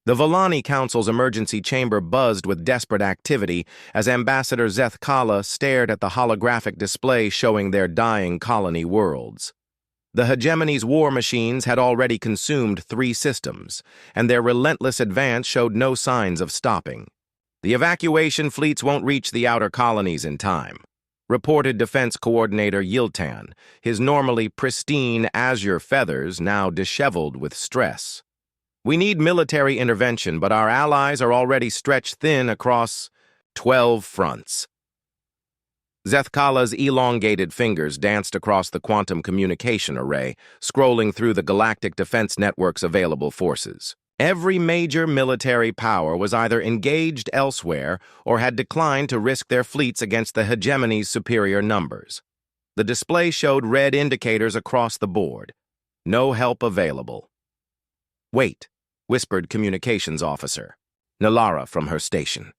The Volani Council's emergency chamber buzzed with desperate activity as Ambassador Zeth Kala stared at the holographic display showing their dying colony worlds. The hegemony's war machines had already consumed 3 systems, and their relentless advance showed no signs of stopping. The evacuation fleets won't reach the outer colonies in time, reported Defense Coordinator Yiltan, his normally pristine azure feathers now disheveled with stress. We need military intervention, but our allies are already stretched thin across 12 fronts. Zethkala's elongated fingers danced across the quantum communication array, scrolling through the galactic defense network's available forces. Every major military power was either engaged elsewhere or had declined to risk their fleets against the hegemony's superior numbers. The display showed red indicators across the board. No help available. "Wait," whispered communications officer Nalara from her station.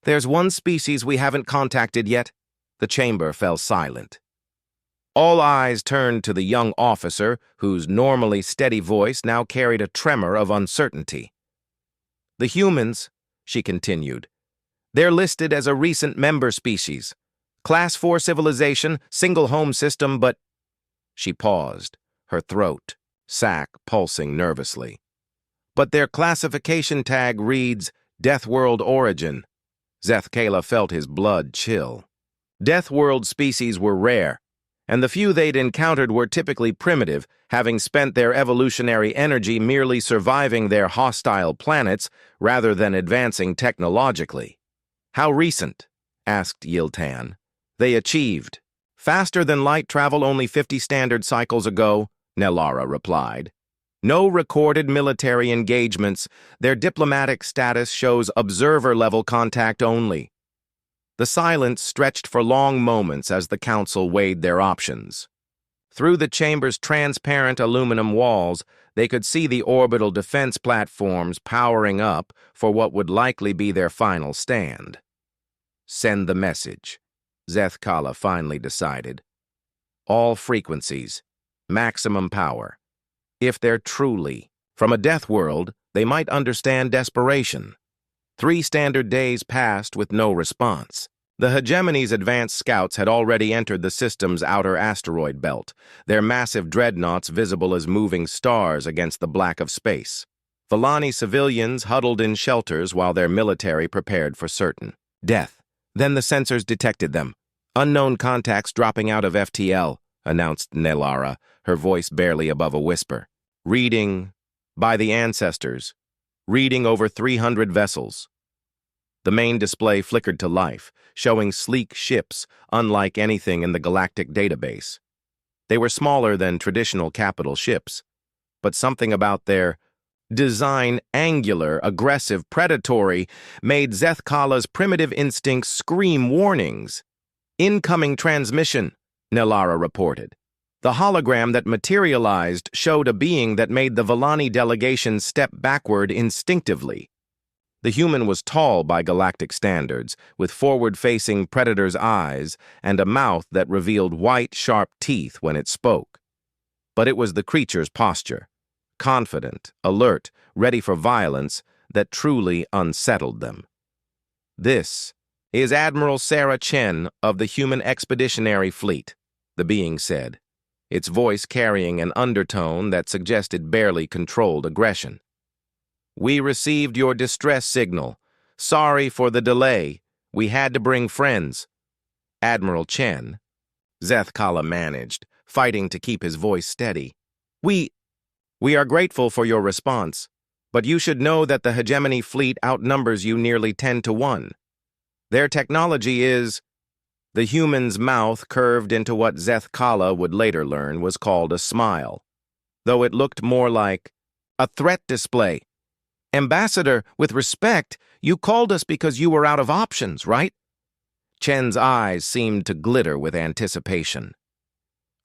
"There's one species we haven't contacted yet." The chamber fell silent. All eyes turned to the young officer, whose normally steady voice now carried a tremor of uncertainty. "The humans," she continued. "They're listed as a recent member species. Class 4 civilization, single home system, but—" She paused, her throat, sac pulsing nervously. "But their classification tag reads Deathworld origin." Zethkala felt his blood chill. Deathworld species were rare, and the few they'd encountered were typically primitive, having spent their evolutionary energy merely surviving their hostile planets rather than advancing technologically. "How recent?" asked Yiltan. "They achieved. Faster than light travel only 50 standard cycles ago," Nalara replied. "No recorded military engagements. Their diplomatic status shows observer-level contact only." The silence stretched for long moments as the council weighed their options. Through the chamber's transparent aluminum walls, they could see the orbital defense platforms powering up for what would likely be their final stand. "Send the message," Zethkala finally decided. "All frequencies, maximum power. If they're truly from a death world, they might understand desperation." 3 standard days passed with no response. The hegemony's advanced scouts had already entered the system's outer asteroid belt, their massive dreadnoughts visible as moving stars against the black of space. Volani civilians huddled in shelters while their military prepared for certain death. Then the sensors detected them. "Unknown contacts dropping out of FTL," announced Nalara, her voice barely above a whisper. "Reading by the ancestors. Reading over 300 vessels." The main display flickered to life, showing sleek ships unlike anything in the galactic database. They were smaller than traditional capital ships, but something about their design, angular, aggressive, predatory, made Zethkala's primitive instincts scream warnings. "Incoming transmission," Nalara reported. The hologram that materialized showed a being that made the Volani delegation step backward instinctively. The human was tall by galactic standards, with forward-facing predator's eyes and a mouth that revealed white, sharp teeth when it spoke. But it was the creature's posture, confident, alert, ready for violence, that truly unsettled them. "This is Admiral Sarah Chen of the Human Expeditionary Fleet," the being said, its voice carrying an undertone that suggested barely controlled aggression. "We received your distress signal. Sorry for the delay. We had to bring friends." "Admiral Chen," Zethkala managed, fighting to keep his voice steady. We are grateful for your response, but you should know that the hegemony fleet outnumbers you nearly 10 to 1. Their technology is—" The human's mouth curved into what Zethkala would later learn was called a smile, though it looked more like a threat display. "Ambassador, with respect, you called us because you were out of options, right?" Chen's eyes seemed to glitter with anticipation.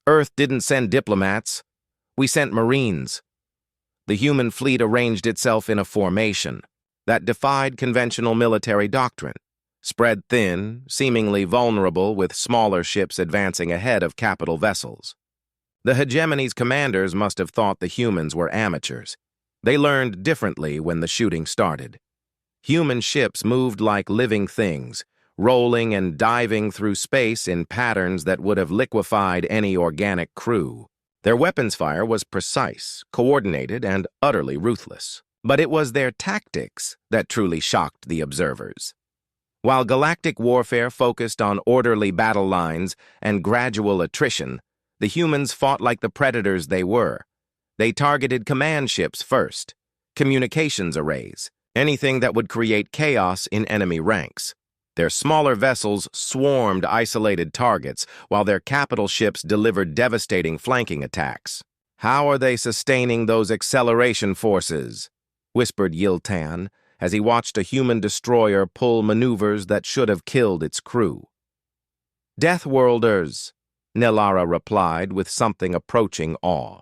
"Earth didn't send diplomats. We sent Marines." The human fleet arranged itself in a formation that defied conventional military doctrine, spread thin, seemingly vulnerable, with smaller ships advancing ahead of capital vessels. The hegemony's commanders must have thought the humans were amateurs. They learned differently when the shooting started. Human ships moved like living things, rolling and diving through space in patterns that would have liquefied any organic crew. Their weapons fire was precise, coordinated, and utterly ruthless. But it was their tactics that truly shocked the observers. While galactic warfare focused on orderly battle lines and gradual attrition, the humans fought like the predators they were. They targeted command ships first, communications arrays, anything that would create chaos in enemy ranks. Their smaller vessels swarmed isolated targets, while their capital ships delivered devastating flanking attacks. "How are they sustaining those acceleration forces?" whispered Yiltan, as he watched a human destroyer pull maneuvers that should have killed its crew. "Deathworlders," Nelara replied with something approaching awe.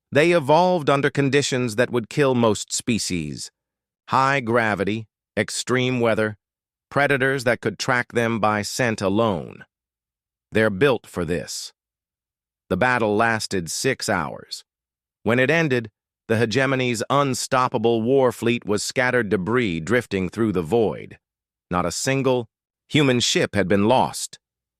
"They evolved under conditions that would kill most species. High gravity, extreme weather, predators that could track them by scent alone. They're built for this." The battle lasted 6 hours. When it ended, the hegemony's unstoppable war fleet was scattered debris drifting through the void. Not a single human ship had been lost.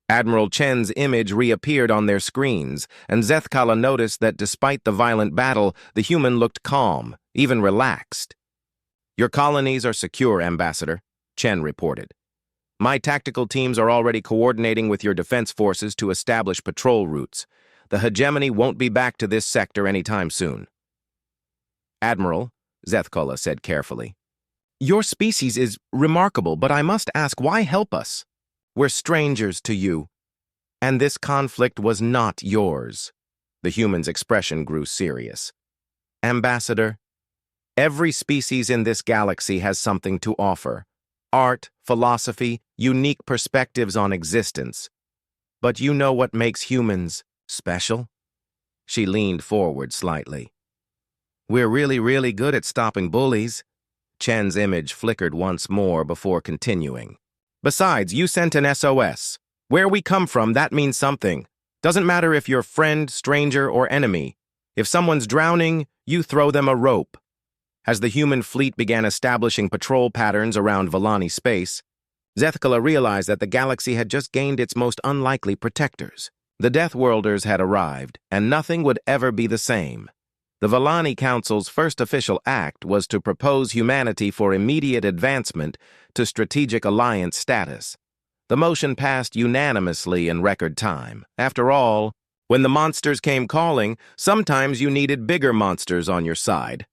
Admiral Chen's image reappeared on their screens, and Zethkala noticed that despite the violent battle, the human looked calm, even relaxed. "Your colonies are secure, Ambassador," Chen reported. "My tactical teams are already coordinating with your defense forces to establish patrol routes. The hegemony won't be back to this sector anytime soon." "Admiral," Zethkala said carefully, "your species is remarkable, but I must ask, why help us? We're strangers to you. And this conflict was not yours." The human's expression grew serious. "Ambassador, every species in this galaxy has something to offer. Art, philosophy, unique perspectives on existence. But you know what makes humans special?" She leaned forward slightly. "We're really good at stopping bullies." Chen's image flickered once more before continuing. "Besides, you sent an SOS. Where we come from, that means something. Doesn't matter if you're friend, stranger, or enemy. If someone's drowning, you throw them a rope." As the human fleet began establishing patrol patterns around Villani space, Zethkala realized that the galaxy had just gained its most unlikely protectors. The Deathworlders had arrived, and nothing would ever be the same. The Villani Council's first official act was to propose humanity for immediate advancement to strategic alliance status. The motion passed unanimously in record time. After all, when the monsters came calling, sometimes you needed bigger monsters on your side.